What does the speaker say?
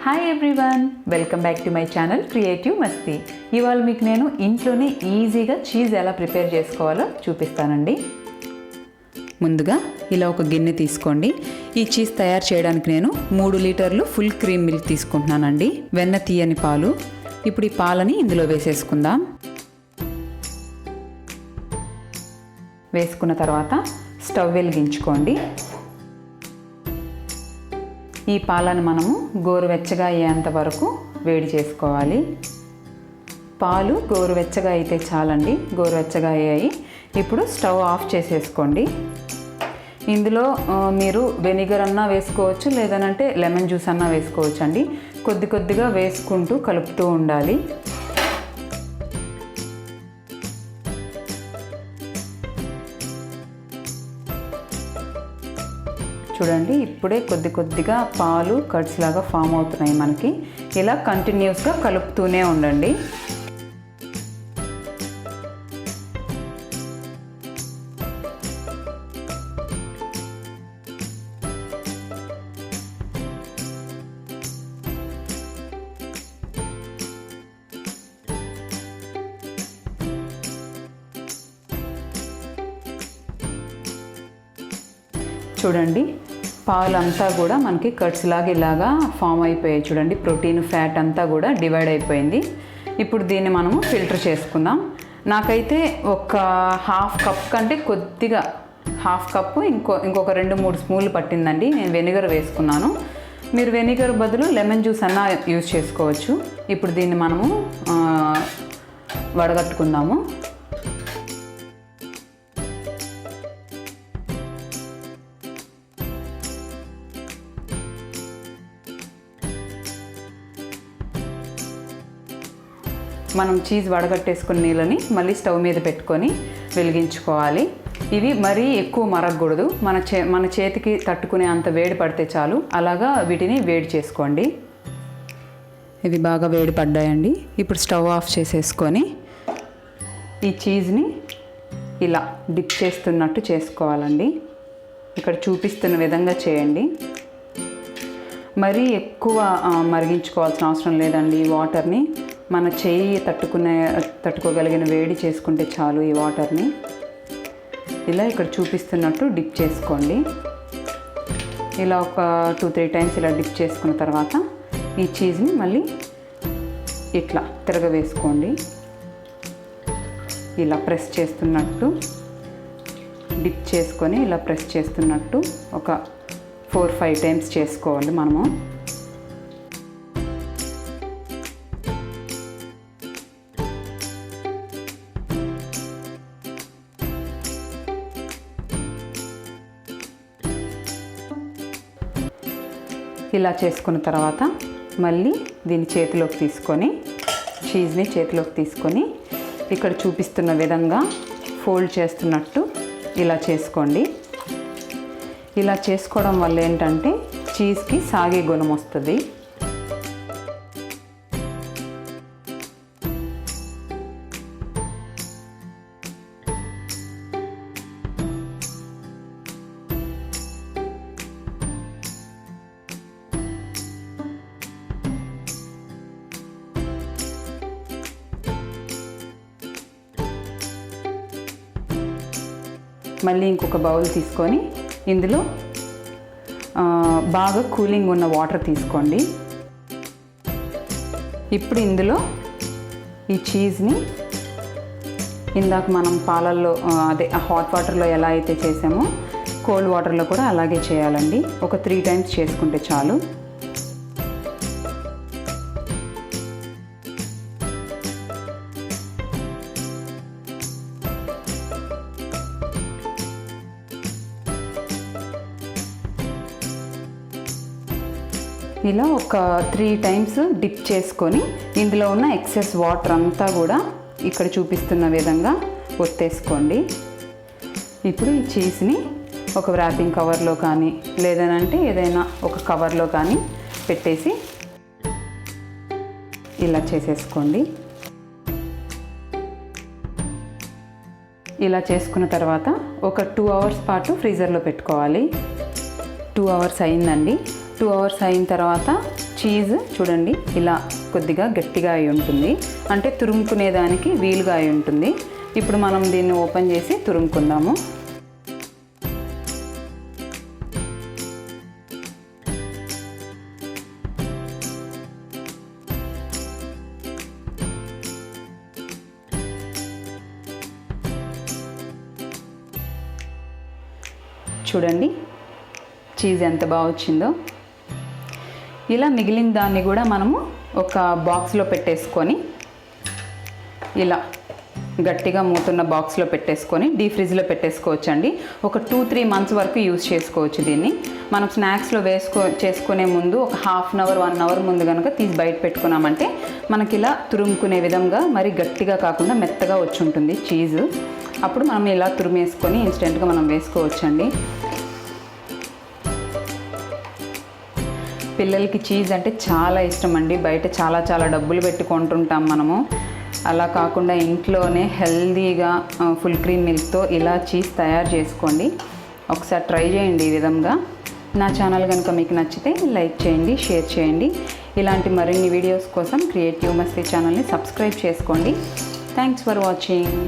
Hi everyone, welcome back to my channel creative మస్తీ. ఇవాళ మీకు నేను ఇంట్లోనే ఈజీగా చీజ్ ఎలా ప్రిపేర్ చేసుకోవాలో చూపిస్తానండి. ముందుగా ఇలా ఒక గిన్నె తీసుకోండి. ఈ చీజ్ తయారు చేయడానికి నేను 3 లీటర్లు ఫుల్ క్రీమ్ మిల్క్ తీసుకుంటున్నానండి. వెన్న తీయని పాలు. ఇప్పుడు ఈ పాలని ఇందులో వేసేసుకుందాం. వేసుకున్న తర్వాత స్టవ్ వెలిగించుకోండి. ఈ పాలను మనము గోరువెచ్చగా అయ్యేంత వరకు వేడి చేసుకోవాలి. పాలు గోరువెచ్చగా అయితే చాలండి. గోరువెచ్చగా అయ్యాయి. ఇప్పుడు స్టవ్ ఆఫ్ చేసేసుకోండి. ఇందులో మీరు వెనిగర్ అన్నా వేసుకోవచ్చు, లేదనంటే లెమన్ జ్యూస్ అన్నా వేసుకోవచ్చు అండి. కొద్ది కొద్దిగా వేసుకుంటూ కలుపుతూ ఉండాలి. చూడండి, ఇప్పుడే కొద్ది కొద్దిగా పాలు కర్డ్స్ లాగా ఫామ్ అవుతున్నాయి మనకి. ఇలా కంటిన్యూస్గా కలుపుతూనే ఉండండి. చూడండి, పాలంతా కూడా మనకి కట్స్ లాగా ఇలాగా ఫామ్ అయిపోయాయి. చూడండి, ప్రోటీన్ ఫ్యాట్ అంతా కూడా డివైడ్ అయిపోయింది. ఇప్పుడు దీన్ని మనము ఫిల్టర్ చేసుకుందాం. నాకైతే ఒక హాఫ్ కప్ కంటే కొద్దిగా హాఫ్ కప్పు ఇంకొక 2-3 స్పూన్లు పట్టిందండి. నేను వెనిగర్ వేసుకున్నాను. మీరు వెనిగర్ బదులు లెమన్ జ్యూస్ అన్నా యూజ్ చేసుకోవచ్చు. ఇప్పుడు దీన్ని మనము వడగట్టుకుందాము. మనం చీజ్ వడగట్టేసుకున్న నీళ్ళని మళ్ళీ స్టవ్ మీద పెట్టుకొని వెలిగించుకోవాలి. ఇవి మరీ ఎక్కువ మరగకూడదు. మన చేతికి తట్టుకునే అంత వేడి పడితే చాలు. అలాగా వీటిని వేడి చేసుకోండి. ఇవి బాగా వేడి పడ్డాయండి. ఇప్పుడు స్టవ్ ఆఫ్ చేసేసుకొని ఈ చీజ్ని ఇలా డిప్ చేస్తున్నట్టు చేసుకోవాలండి. ఇక్కడ చూపిస్తున్న విధంగా చేయండి. మరీ ఎక్కువ మరిగించుకోవాల్సిన అవసరం లేదండి. ఈ వాటర్ని మన చెయ్యి తట్టుకోగలిగిన వేడి చేసుకుంటే చాలు. ఈ వాటర్ని ఇలా ఇక్కడ చూపిస్తున్నట్టు డిప్ చేసుకోండి. ఇలా ఒక 2-3 టైమ్స్ ఇలా డిప్ చేసుకున్న తర్వాత ఈ చీజ్ని మళ్ళీ ఇట్లా తిరగవేసుకోండి. ఇలా ప్రెస్ చేస్తున్నట్టు డిప్ చేసుకొని ఇలా ప్రెస్ చేస్తున్నట్టు ఒక 4-5 టైమ్స్ చేసుకోవాలి మనము. ఇలా చేసుకున్న తర్వాత మళ్ళీ దీన్ని చేతిలోకి తీసుకొని చీజ్ని చేతిలోకి తీసుకొని ఇక్కడ చూపిస్తున్న విధంగా ఫోల్డ్ చేస్తున్నట్టు ఇలా చేసుకోండి. ఇలా చేసుకోవడం వల్ల ఏంటంటే చీజ్కి సాగే గుణం వస్తుంది. మళ్ళీ ఇంకొక బౌల్ తీసుకొని ఇందులో బాగా కూలింగ్ ఉన్న వాటర్ తీసుకోండి. ఇప్పుడు ఇందులో ఈ చీజ్ని ఇందాక మనం పాలల్లో హాట్ వాటర్లో ఎలా అయితే చేసామో కోల్డ్ వాటర్లో కూడా అలాగే చేయాలండి. ఒక 3 టైమ్స్ చేసుకుంటే చాలు. ఇలా ఒక 3 టైమ్స్ డిప్ చేసుకొని ఇందులో ఉన్న ఎక్సెస్ వాటర్ అంతా కూడా ఇక్కడ చూపిస్తున్న విధంగా ఒత్తేసుకోండి. ఇప్పుడు ఈ చీజ్ని ఒక వ్రాపింగ్ కవర్లో కానీ లేదనంటే ఏదైనా ఒక కవర్లో కానీ పెట్టేసి ఇలా చేసేసుకోండి. ఇలా చేసుకున్న తర్వాత ఒక 2 అవర్స్ పాటు ఫ్రీజర్లో పెట్టుకోవాలి. 2 అవర్స్ అయిందండి. 2 అవర్స్ అయిన తర్వాత చీజ్ చూడండి ఇలా కొద్దిగా గట్టిగా అయి ఉంటుంది, అంటే తురుముకునేదానికి వీలుగా అయి ఉంటుంది. ఇప్పుడు మనం దీన్ని ఓపెన్ చేసి తురుముకుందాము. చూడండి చీజ్ ఎంత బాగా వచ్చిందో. ఇలా మిగిలిన దాన్ని కూడా మనము ఒక బాక్స్లో పెట్టేసుకొని, ఇలా గట్టిగా మూతున్న బాక్స్లో పెట్టేసుకొని డీప్ ఫ్రిడ్జ్లో పెట్టేసుకోవచ్చండి. ఒక 2-3 మంత్స్ వరకు యూజ్ చేసుకోవచ్చు దీన్ని. మనం స్నాక్స్లో చేసుకునే ముందు ఒక హాఫ్ అన్ అవర్ 1 అవర్ ముందు కనుక తీసి బయట పెట్టుకున్నామంటే మనకి ఇలా తురుముకునే విధంగా మరి గట్టిగా కాకుండా మెత్తగా వచ్చి ఉంటుంది చీజ్. అప్పుడు మనం ఇలా తురిమేసుకొని ఇన్స్టెంట్గా మనం వేసుకోవచ్చండి. పిల్లలకి చీజ్ అంటే చాలా ఇష్టం అండి. బయట చాలా డబ్బులు పెట్టి కొంటుంటాం మనము. అలా కాకుండా ఇంట్లోనే హెల్దీగా ఫుల్ క్రీమ్ మిల్క్తో ఇలా చీజ్ తయారు చేసుకోండి. ఒకసారి ట్రై చేయండి ఈ విధంగా. నా ఛానల్ కనుక మీకు నచ్చితే లైక్ చేయండి, షేర్ చేయండి. ఇలాంటి మరిన్ని వీడియోస్ కోసం క్రియేటివ్ మస్తీ ఛానల్ని సబ్స్క్రైబ్ చేసుకోండి. Thanks for watching.